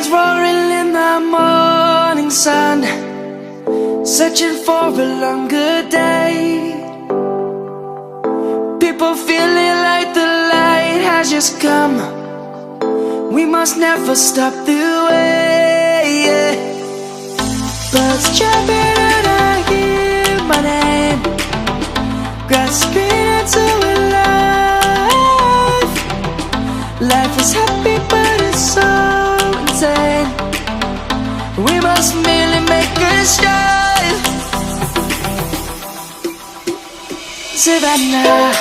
Lions roaring in the morning sun, searching for a longer day. People feeling like the light has just come. We must never stop the way. Birds chirping and I hear my name, grasping into a life. Life is happy but it's so insane. We must merely make a start. Savannah,